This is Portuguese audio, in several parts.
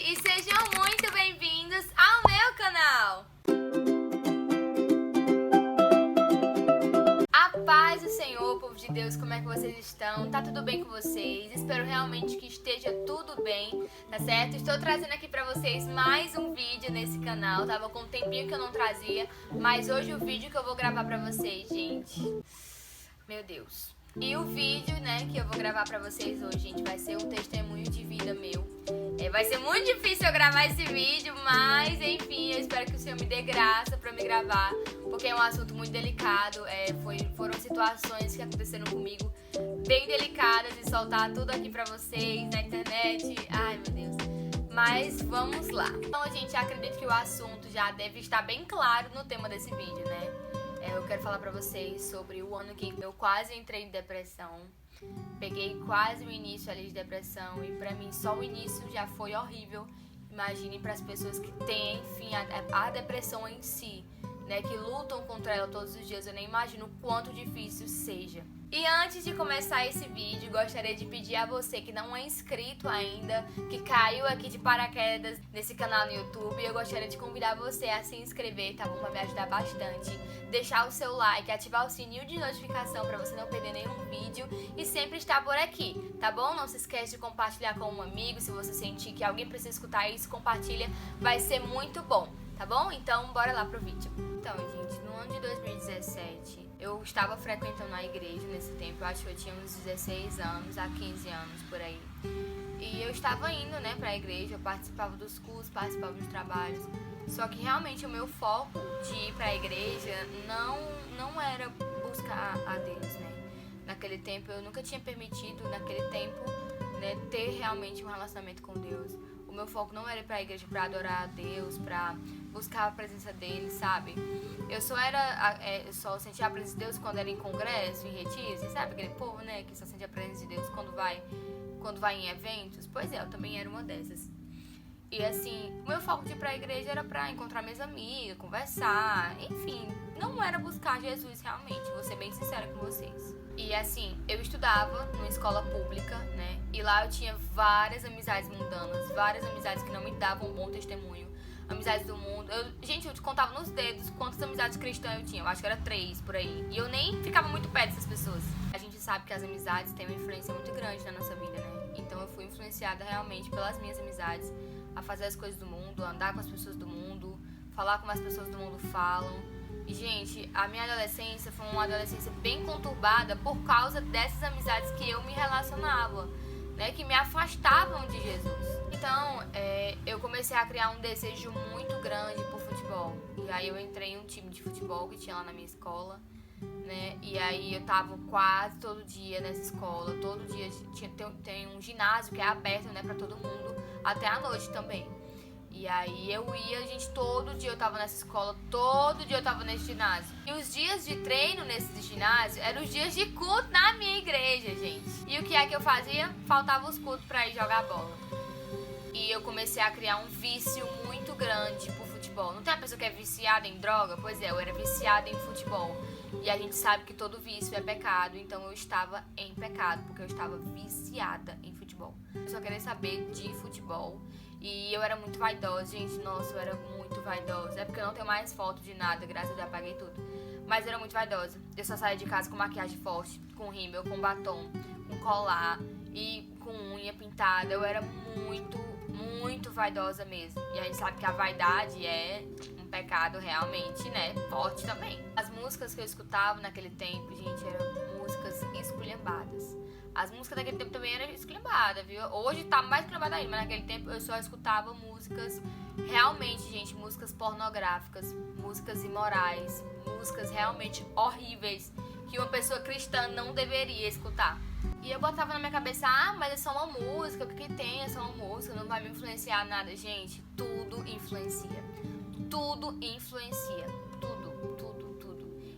e sejam muito bem-vindos ao meu canal! A paz do Senhor, povo de Deus, como é que vocês estão? Tá tudo bem com vocês? Espero realmente que esteja tudo bem, tá certo? Estou trazendo aqui pra vocês mais um vídeo nesse canal, tava com um tempinho que eu não trazia, mas hoje o vídeo que eu vou gravar pra vocês, gente, meu Deus. E o vídeo, né, que eu vou gravar pra vocês hoje, gente, vai ser um testemunho de vida meu. Vai ser muito difícil eu gravar esse vídeo, mas, enfim, eu espero que o Senhor me dê graça pra me gravar, porque é um assunto muito delicado, foram situações que aconteceram comigo bem delicadas e soltar tudo aqui pra vocês na internet. Ai, meu Deus. Mas vamos lá. Então, gente, acredito que o assunto já deve estar bem claro no tema desse vídeo, né? Eu quero falar pra vocês sobre o ano que eu quase entrei em depressão. Peguei quase o início ali de depressão e pra mim só o início já foi horrível. Imagine para as pessoas que têm, enfim, a depressão em si, né, que lutam contra ela todos os dias. Eu nem imagino o quanto difícil seja. E antes de começar esse vídeo, gostaria de pedir a você que não é inscrito ainda, que caiu aqui de paraquedas nesse canal no YouTube, eu gostaria de convidar você a se inscrever, tá bom? Pra me ajudar bastante. Deixar o seu like, ativar o sininho de notificação pra você não perder nenhum vídeo e sempre estar por aqui, tá bom? Não se esquece de compartilhar com um amigo, se você sentir que alguém precisa escutar isso, compartilha, vai ser muito bom, tá bom? Então, bora lá pro vídeo. Então, gente, no ano de 2017... eu estava frequentando a igreja nesse tempo, eu acho que eu tinha uns 16 anos, a 15 anos, por aí. E eu estava indo, né, pra igreja, eu participava dos cursos, participava dos trabalhos. Só que realmente o meu foco de ir pra igreja não era buscar a Deus, né. Naquele tempo eu nunca tinha permitido, naquele tempo, né, ter realmente um relacionamento com Deus. O meu foco não era ir pra igreja pra adorar a Deus, pra buscar a presença dele, sabe? Eu só sentia a presença de Deus quando era em congresso, em retiro. Você sabe aquele povo, né, que só sente a presença de Deus quando vai em eventos? Pois é, eu também era uma dessas. E assim, o meu foco de ir pra igreja era pra encontrar minhas amigas, conversar, enfim, não era buscar Jesus realmente, vou ser bem sincera com vocês. E assim, eu estudava numa escola pública, né, e lá eu tinha várias amizades mundanas, várias amizades que não me davam um bom testemunho, amizades do mundo. Gente, eu te contava nos dedos quantas amizades cristãs eu tinha, eu acho que era 3 por aí, e eu nem ficava muito perto dessas pessoas. A gente sabe que as amizades têm uma influência muito grande na nossa vida, né, então eu fui influenciada realmente pelas minhas amizades, a fazer as coisas do mundo, a andar com as pessoas do mundo, falar como as pessoas do mundo falam. E, gente, a minha adolescência foi uma adolescência bem conturbada por causa dessas amizades que eu me relacionava, né, que me afastavam de Jesus. Então, eu comecei a criar um desejo muito grande por futebol. E aí eu entrei em um time de futebol que tinha lá na minha escola, né, e aí eu tava quase todo dia nessa escola, todo dia tem um ginásio que é aberto, né, pra todo mundo, até a noite também. E aí eu ia, gente, todo dia eu tava nessa escola, todo dia eu tava nesse ginásio. E os dias de treino nesse ginásio eram os dias de culto na minha igreja, gente. E o que é que eu fazia? Faltava os cultos pra ir jogar bola. E eu comecei a criar um vício muito grande por futebol. Não tem uma pessoa que é viciada em droga? Pois é, eu era viciada em futebol. E a gente sabe que todo vício é pecado, então eu estava em pecado, porque eu estava viciada em futebol. Eu só queria saber de futebol. E eu era muito vaidosa, gente, nossa, eu era muito vaidosa. É porque eu não tenho mais foto de nada, graças a Deus, apaguei tudo. Mas eu era muito vaidosa. Eu só saía de casa com maquiagem forte, com rímel, com batom, com colar e com unha pintada. Eu era muito, muito vaidosa mesmo. E a gente sabe que a vaidade é um pecado realmente, né, forte também. As músicas que eu escutava naquele tempo, gente, eram músicas esculhambadas. As músicas daquele tempo também eram esculhambadas, viu? Hoje tá mais esculhambada ainda, mas naquele tempo eu só escutava músicas, realmente, gente, músicas pornográficas, músicas imorais, músicas realmente horríveis, que uma pessoa cristã não deveria escutar. E eu botava na minha cabeça, mas é só uma música, o que tem? É só uma música, não vai me influenciar nada. Gente, tudo influencia. Tudo influencia. Tudo.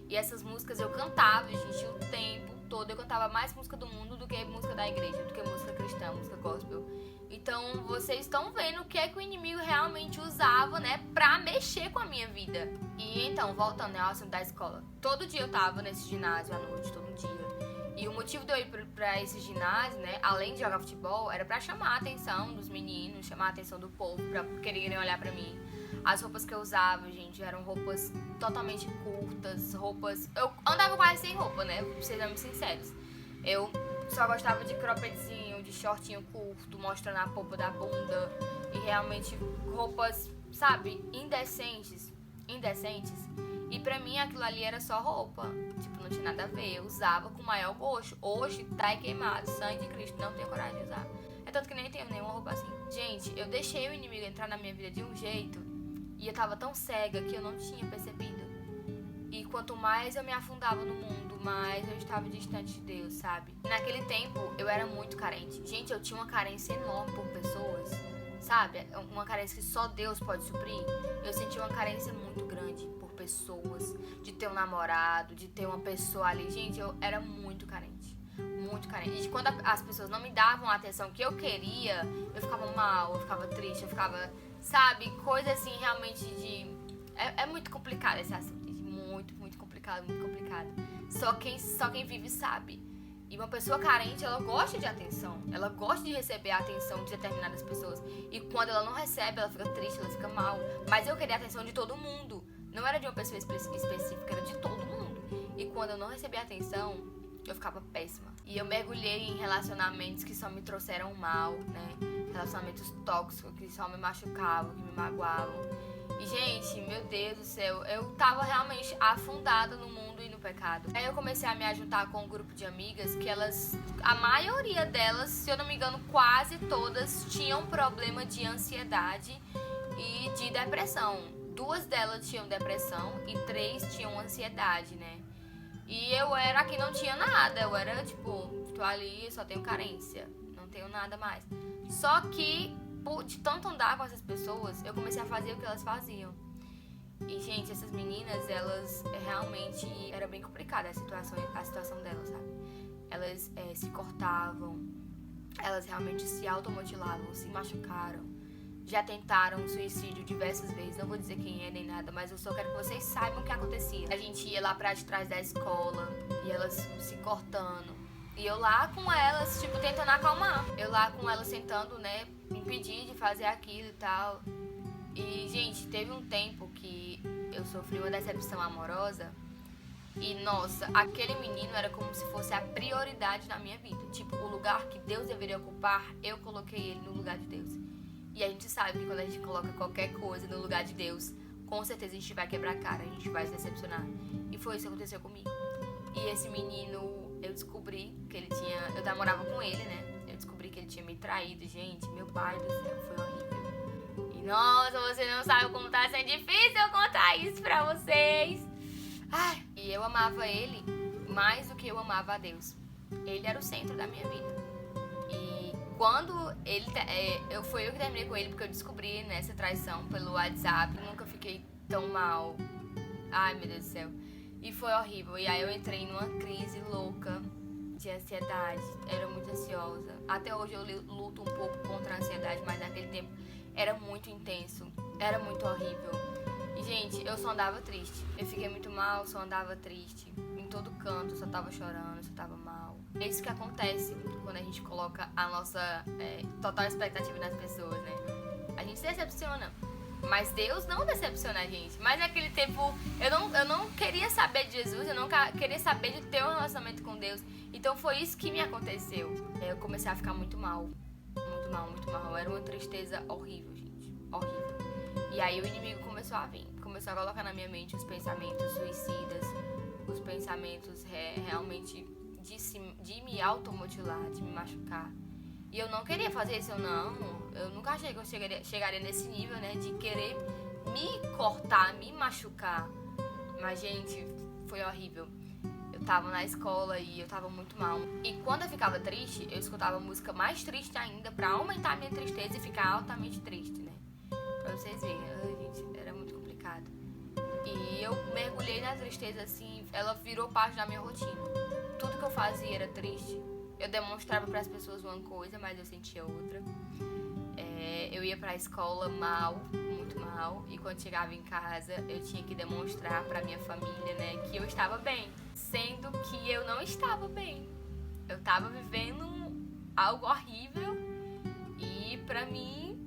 E essas músicas eu cantava, gente, o tempo todo. Eu cantava mais música do mundo do que música da igreja, do que música cristã, música gospel. Então, vocês estão vendo o que é que o inimigo realmente usava, né, pra mexer com a minha vida. E então, voltando, né, ao assunto da escola. Todo dia eu tava nesse ginásio à noite, todo dia. E o motivo de eu ir pra esse ginásio, né, além de jogar futebol, era pra chamar a atenção dos meninos, chamar a atenção do povo, pra quererem olhar pra mim. As roupas que eu usava, gente, eram roupas totalmente curtas, roupas... Eu andava quase sem roupa, né, pra ser muito sinceros. Eu só gostava de croppedzinho, de shortinho curto, mostrando a polpa da bunda. E realmente roupas, sabe, indecentes. E pra mim aquilo ali era só roupa. Tipo, não tinha nada a ver. Eu usava com o maior gosto. Hoje tá queimado, sangue de Cristo, não tenho coragem de usar. É tanto que nem tenho nenhuma roupa assim. Gente, eu deixei o inimigo entrar na minha vida de um jeito e eu tava tão cega que eu não tinha percebido. E quanto mais eu me afundava no mundo, mais eu estava distante de Deus, sabe? Naquele tempo eu era muito carente. Gente, eu tinha uma carência enorme por pessoas, sabe? Uma carência que só Deus pode suprir. Eu sentia uma carência muito grande por pessoas, de ter um namorado, de ter uma pessoa ali. Gente, eu era muito carente. Muito carente. E quando as pessoas não me davam a atenção que eu queria, eu ficava mal, eu ficava triste, eu ficava, sabe? Coisa assim, realmente de... É muito complicado esse assunto. Muito complicado, muito complicado. Só quem vive sabe. E uma pessoa carente, ela gosta de atenção. Ela gosta de receber a atenção de determinadas pessoas. E quando ela não recebe, ela fica triste, ela fica mal. Mas eu queria a atenção de todo mundo. Não era de uma pessoa específica, era de todo mundo. E quando eu não recebia atenção, eu ficava péssima. E eu mergulhei em relacionamentos que só me trouxeram mal, né? Relacionamentos tóxicos que só me machucavam, que me magoavam. E, gente, meu Deus do céu, eu tava realmente afundada no mundo e no pecado. Aí eu comecei a me ajuntar com um grupo de amigas que a maioria delas, se eu não me engano, quase todas tinham problema de ansiedade e de depressão. 2 delas tinham depressão e 3 tinham ansiedade, né? E eu era a que não tinha nada, eu era tipo, tô ali, só tenho carência, não tenho nada mais. Só que de tanto andar com essas pessoas, eu comecei a fazer o que elas faziam. E, gente, essas meninas, elas realmente... Era bem complicada a situação delas, sabe? Elas se cortavam, elas realmente se automutilavam, se machucaram. Já tentaram suicídio diversas vezes. Não vou dizer quem é nem nada, mas eu só quero que vocês saibam o que acontecia. A gente ia lá pra trás da escola e elas se cortando. E eu lá com elas, tipo, tentando acalmar. Eu lá com elas tentando, né, impedir de fazer aquilo e tal. E, gente, teve um tempo que eu sofri uma decepção amorosa. E, nossa, aquele menino era como se fosse a prioridade na minha vida. Tipo, o lugar que Deus deveria ocupar, eu coloquei ele no lugar de Deus. E a gente sabe que quando a gente coloca qualquer coisa no lugar de Deus, com certeza a gente vai quebrar a cara, a gente vai se decepcionar. E foi isso que aconteceu comigo. E esse menino, eu descobri que ele tinha... Eu namorava com ele, né? Eu descobri que ele tinha me traído. Gente, meu pai do céu, foi horrível. E, nossa, você não sabe como tá sendo difícil eu contar isso pra vocês. Ai, e eu amava ele mais do que eu amava a Deus. Ele era o centro da minha vida. E quando ele... Foi eu que terminei com ele porque eu descobri, né, essa traição pelo WhatsApp. Nunca fiquei tão mal. Ai, meu Deus do céu. E foi horrível. E aí eu entrei numa crise louca de ansiedade. Era muito ansiosa. Até hoje eu luto um pouco contra a ansiedade, mas naquele tempo era muito intenso. Era muito horrível. E, gente, eu só andava triste. Eu fiquei muito mal, só andava triste. Em todo canto, só tava chorando, só tava mal. É isso que acontece quando a gente coloca a nossa total expectativa nas pessoas, né? A gente se decepciona. Mas Deus não decepciona a gente. Mas naquele tempo, eu não queria saber de Jesus, eu não queria saber de ter um relacionamento com Deus. Então foi isso que me aconteceu. Eu comecei a ficar muito mal. Muito mal, muito mal. Era uma tristeza horrível, gente. Horrível. E aí o inimigo começou a vir. Começou a colocar na minha mente os pensamentos suicidas. Os pensamentos realmente de me automutilar, de me machucar. E eu não queria fazer isso, eu nunca achei que eu chegaria nesse nível, né, de querer me cortar, me machucar. Mas, gente, foi horrível. Eu tava na escola e eu tava muito mal. E quando eu ficava triste, eu escutava música mais triste ainda pra aumentar a minha tristeza e ficar altamente triste, né. Pra vocês verem, gente, era muito complicado. E eu mergulhei na tristeza, assim, ela virou parte da minha rotina. Tudo que eu fazia era triste. Eu demonstrava para as pessoas uma coisa, mas eu sentia outra. Eu ia pra escola mal, muito mal. E quando chegava em casa, eu tinha que demonstrar pra minha família, né, que eu estava bem. Sendo que eu não estava bem. eu tava vivendo algo horrível e pra mim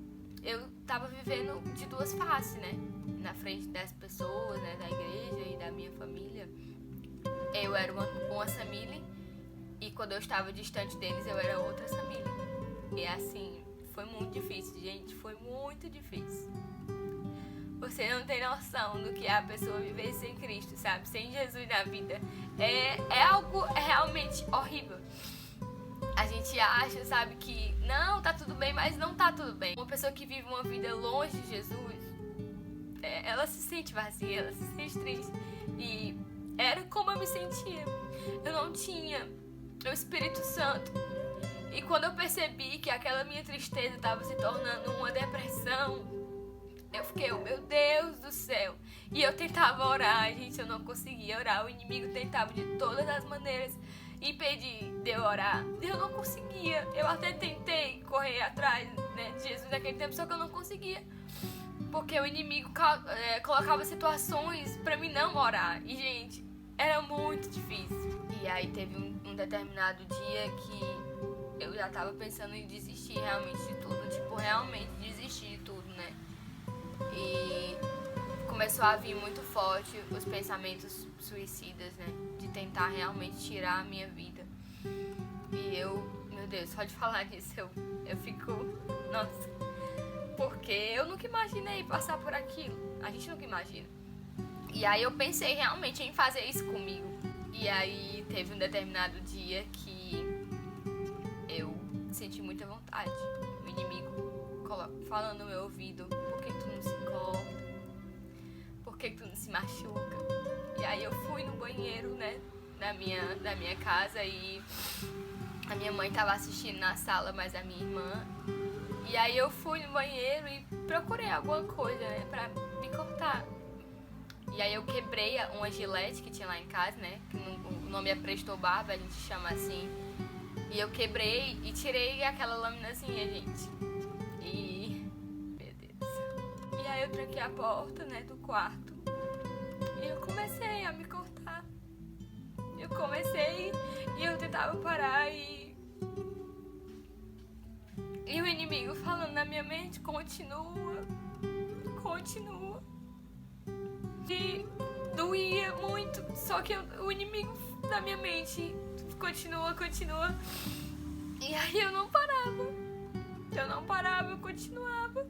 eu tava vivendo de duas faces, né? Na frente das pessoas, né? Da igreja e da minha família. Eu era uma Samile e quando eu estava distante deles eu era outra Samile. E assim, foi muito difícil, gente. Foi muito difícil. Você não tem noção do que é a pessoa viver sem Cristo, sabe? Sem Jesus na vida. É algo realmente horrível. A gente acha, sabe, que não, tá tudo bem, mas não tá tudo bem. Uma pessoa que vive uma vida longe de Jesus, ela se sente vazia, ela se sente triste. E era como eu me sentia. Eu não tinha o Espírito Santo. E quando eu percebi que aquela minha tristeza estava se tornando uma depressão, eu fiquei, oh, meu Deus do céu. E eu tentava orar, gente, eu não conseguia orar. O inimigo tentava de todas as maneiras impedir de eu orar. Eu não conseguia. Eu até tentei correr atrás, né, de Jesus naquele tempo, só que eu não conseguia. Porque o inimigo colocava situações pra mim não orar. E, gente, era muito difícil. E aí teve um determinado dia que eu já tava pensando em desistir realmente de tudo. Tipo, realmente desistir de tudo, né? E começou a vir muito forte os pensamentos suicidas, né? De tentar realmente tirar a minha vida. E eu, meu Deus, só de falar nisso eu fico, nossa, porque eu nunca imaginei passar por aquilo. A gente nunca imagina. E aí eu pensei realmente em fazer isso comigo. E aí teve um determinado dia que eu senti muita vontade. O inimigo falando no meu ouvido: por que tu não se corta? Por que tu não se machuca? E aí eu fui no banheiro, né, da minha casa, e a minha mãe tava assistindo na sala, mas a minha irmã. E aí eu fui no banheiro e procurei alguma coisa, né, pra me cortar. E aí eu quebrei uma gilete que tinha lá em casa, né, que o nome é Presto Barba, a gente chama assim. E eu quebrei e tirei aquela laminazinha, gente. E... meu Deus. E aí eu tranquei a porta, né, do quarto. E eu comecei a me cortar. Eu comecei e eu tentava parar e o inimigo falando na minha mente: continua, continua. E doía muito, só que o inimigo na minha mente: continua, continua. E aí eu não parava, eu continuava.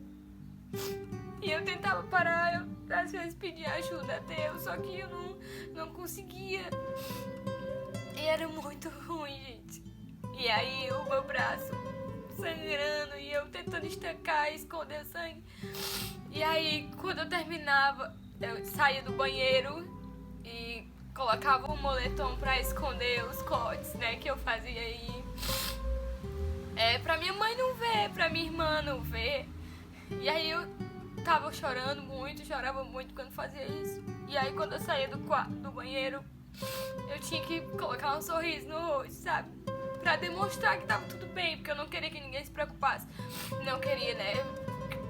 E eu tentava parar, eu às vezes pedia ajuda a Deus, só que eu não conseguia. E era muito ruim, gente. E aí o meu braço sangrando e eu tentando estancar e esconder o sangue. E aí quando eu terminava, eu saía do banheiro e colocava um moletom pra esconder os cortes, né, que eu fazia aí. Pra minha mãe não ver, pra minha irmã não ver. E aí eu tava chorava muito quando fazia isso. E aí quando eu saía do banheiro, eu tinha que colocar um sorriso no rosto, sabe? Pra demonstrar que tava tudo bem, porque eu não queria que ninguém se preocupasse. Não queria, né?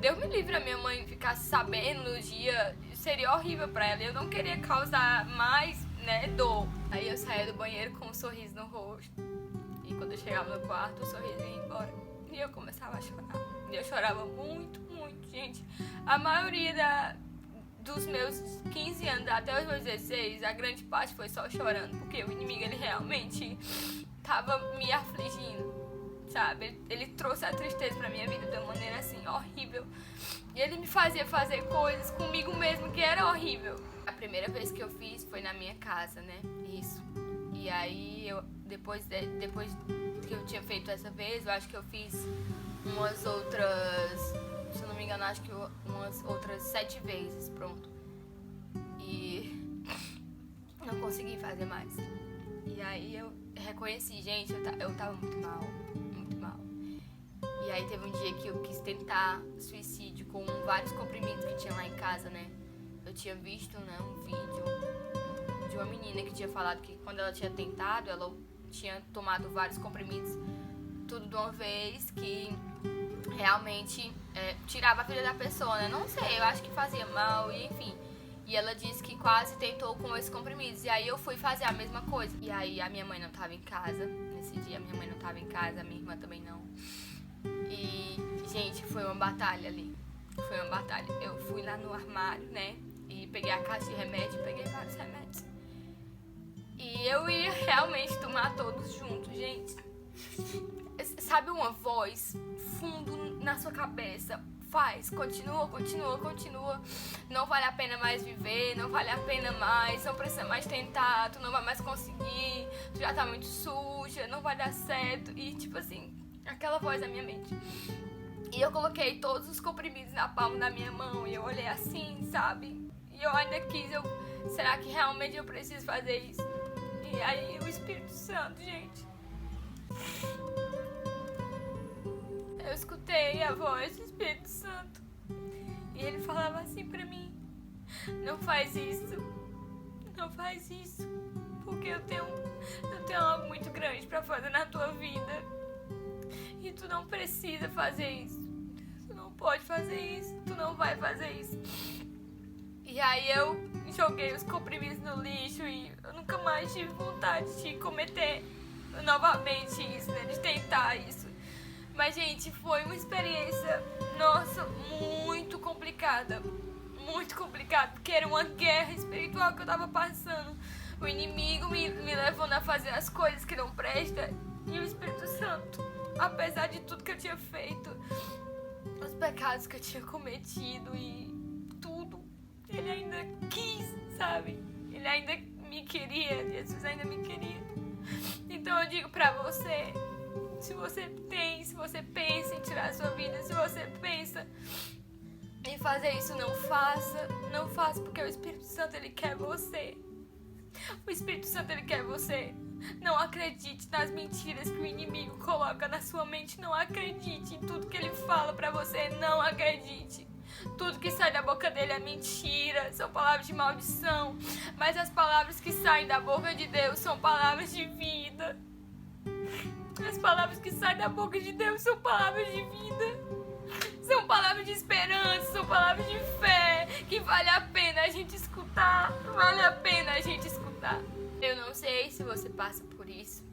Deus me livre a minha mãe ficasse sabendo no dia, seria horrível pra ela. Eu não queria causar mais, né, dor. Aí eu saía do banheiro com um sorriso no rosto. E quando eu chegava no quarto, o sorriso ia embora. E eu começava a chorar. E eu chorava muito, muito, gente. A maioria dos meus 15 anos até os meus 16, a grande parte foi só chorando. Porque o inimigo, ele realmente tava me afligindo, sabe? Ele trouxe a tristeza pra minha vida de uma maneira assim, horrível. E ele me fazia fazer coisas comigo mesmo que era horrível. A primeira vez que eu fiz foi na minha casa, né? Isso. E aí, depois que eu tinha feito essa vez, eu acho que eu fiz umas outras, se eu não me engano, acho que umas outras 7 vezes, pronto. E não consegui fazer mais. E aí eu reconheci, gente, eu tava muito mal, muito mal. E aí teve um dia que eu quis tentar suicídio com vários comprimidos que tinha lá em casa, né? Eu tinha visto, né, um vídeo de uma menina que tinha falado que quando ela tinha tentado, ela tinha tomado vários comprimidos, tudo de uma vez, que realmente tirava a vida da pessoa, né? Não sei, eu acho que fazia mal, e enfim. E ela disse que quase tentou com esses comprimidos. E aí eu fui fazer a mesma coisa. E aí a minha mãe não tava em casa nesse nesse dia. Minha mãe não tava em casa, minha irmã também não. E, gente, foi uma batalha ali. Foi uma batalha. Eu fui lá no armário, né? E peguei a caixa de remédio, peguei vários remédios. E eu ia realmente tomar todos juntos, gente. Sabe uma voz fundo na sua cabeça? Faz, continua. Não vale a pena mais viver, não vale a pena mais, não precisa mais tentar, tu não vai mais conseguir, tu já tá muito suja, não vai dar certo. E tipo assim, aquela voz na minha mente. E eu coloquei todos os comprimidos na palma da minha mão e eu olhei assim, sabe? E eu ainda quis, será que realmente eu preciso fazer isso? E aí o Espírito Santo, gente, eu escutei a voz do Espírito Santo e ele falava assim pra mim: não faz isso, porque eu tenho algo muito grande pra fazer na tua vida e tu não precisa fazer isso, tu não pode fazer isso, tu não vai fazer isso. E aí eu joguei os comprimidos no lixo e eu nunca mais tive vontade de cometer novamente isso, né, de tentar isso. Mas, gente, foi uma experiência, nossa, muito complicada, porque era uma guerra espiritual que eu tava passando. O inimigo me levando a fazer as coisas que não prestam, e o Espírito Santo, apesar de tudo que eu tinha feito, os pecados que eu tinha cometido e tudo, ele ainda quis, sabe? Ele ainda me queria, Jesus ainda me queria. Então eu digo pra você, se você pensa em tirar a sua vida, se você pensa em fazer isso, não faça, porque o Espírito Santo, ele quer você. O Espírito Santo, ele quer você. Não acredite nas mentiras que o inimigo coloca na sua mente, não acredite em tudo que ele fala pra você, não acredite. Tudo que sai da boca dele é mentira, são palavras de maldição, mas as palavras que saem da boca de Deus são palavras de vida. As palavras que saem da boca de Deus são palavras de vida, são palavras de esperança, são palavras de fé, que vale a pena a gente escutar, vale a pena a gente escutar. Eu não sei se você passa por isso,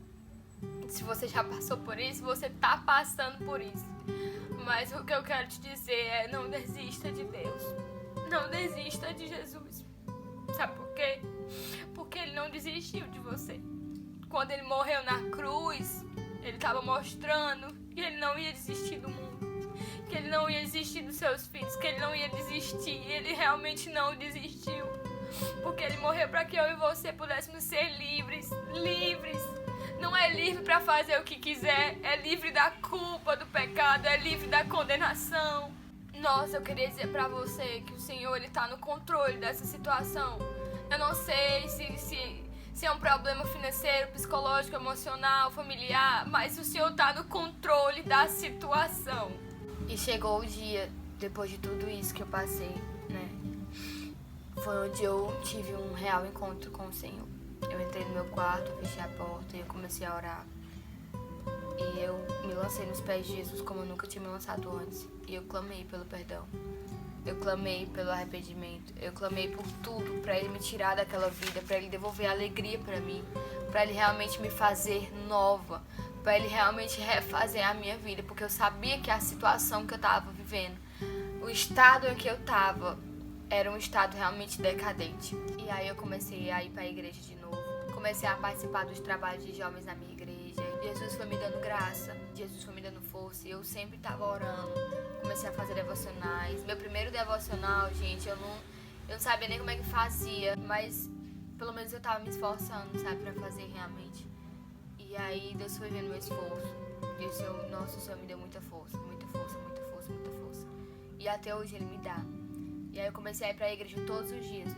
se você já passou por isso, você tá passando por isso, mas o que eu quero te dizer é: não desista de Deus, não desista de Jesus. Sabe por quê? Porque ele não desistiu de você. Quando ele morreu na cruz, ele estava mostrando que ele não ia desistir do mundo, que ele não ia desistir dos seus filhos, que ele não ia desistir. E ele realmente não desistiu, porque ele morreu para que eu e você pudéssemos ser livres. Não é livre para fazer o que quiser, é livre da culpa, do pecado, é livre da condenação. Nossa, eu queria dizer para você que o Senhor, ele tá no controle dessa situação. Eu não sei se é um problema financeiro, psicológico, emocional, familiar, mas o Senhor tá no controle da situação. E chegou o dia, depois de tudo isso que eu passei, né? Foi onde eu tive um real encontro com o Senhor. Eu entrei no meu quarto, fechei a porta e eu comecei a orar. E eu me lancei nos pés de Jesus como eu nunca tinha me lançado antes. E eu clamei pelo perdão. Eu clamei pelo arrependimento. Eu clamei por tudo pra ele me tirar daquela vida, pra ele devolver a alegria pra mim, pra ele realmente me fazer nova, pra ele realmente refazer a minha vida, porque eu sabia que a situação que eu tava vivendo, o estado em que eu tava, era um estado realmente decadente. E aí eu comecei a ir pra igreja de novo. Comecei a participar dos trabalhos de jovens na minha igreja. Jesus foi me dando graça, Jesus foi me dando força, e eu sempre tava orando. Comecei a fazer devocionais. Meu primeiro devocional, gente, eu não sabia nem como é que fazia, mas pelo menos eu tava me esforçando, sabe, pra fazer realmente. E aí Deus foi vendo meu esforço. E o Senhor, nossa, o Senhor me deu muita força. E até hoje Ele me dá. E aí eu comecei a ir pra igreja todos os dias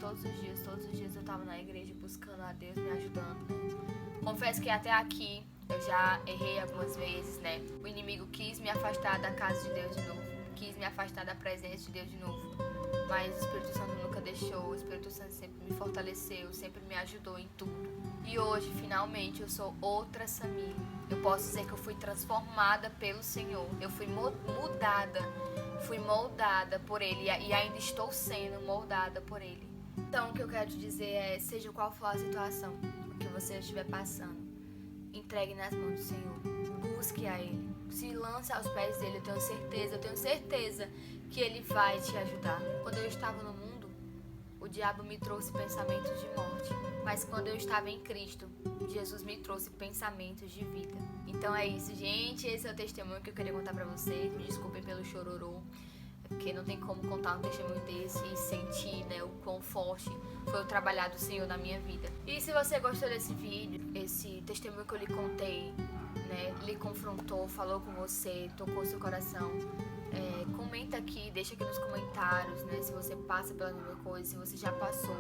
eu tava na igreja buscando a Deus, me ajudando, né? Confesso que até aqui eu já errei algumas vezes, né? O inimigo quis me afastar da casa de Deus de novo, quis me afastar da presença de Deus de novo. Mas o Espírito Santo nunca deixou, o Espírito Santo sempre me fortaleceu, sempre me ajudou em tudo. E hoje, finalmente, eu sou outra Samir. Eu posso dizer que eu fui transformada pelo Senhor. Eu fui mudada, fui moldada por Ele e ainda estou sendo moldada por Ele. Então, o que eu quero te dizer é, seja qual for a situação que você estiver passando, entregue nas mãos do Senhor. Busque a Ele. Se lance aos pés dele, eu tenho certeza que Ele vai te ajudar. Quando eu estava no mundo, o diabo me trouxe pensamentos de morte. Mas quando eu estava em Cristo, Jesus me trouxe pensamentos de vida. Então é isso, gente. Esse é o testemunho que eu queria contar pra vocês. Me desculpem pelo chororô, porque não tem como contar um testemunho desse e sentir, né, o quão forte foi o trabalhar do Senhor na minha vida. E se você gostou desse vídeo, esse testemunho que eu lhe contei, né, lhe confrontou, falou com você, tocou seu coração, comenta aqui, deixa aqui nos comentários, né, se você passa pela mesma coisa, se você já passou,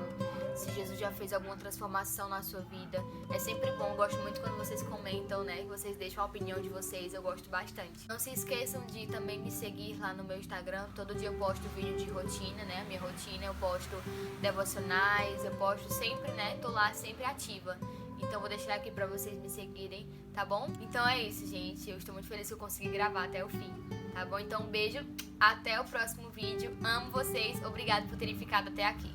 se Jesus já fez alguma transformação na sua vida. É sempre bom, eu gosto muito quando vocês comentam, né, que vocês deixam a opinião de vocês, eu gosto bastante. Não se esqueçam de também me seguir lá no meu Instagram, todo dia eu posto vídeo de rotina, né, a minha rotina, eu posto devocionais, eu posto sempre, né, tô lá sempre ativa. Então vou deixar aqui pra vocês me seguirem, tá bom? Então é isso, gente, eu estou muito feliz que eu consegui gravar até o fim, tá bom? Então um beijo, até o próximo vídeo, amo vocês, obrigado por terem ficado até aqui.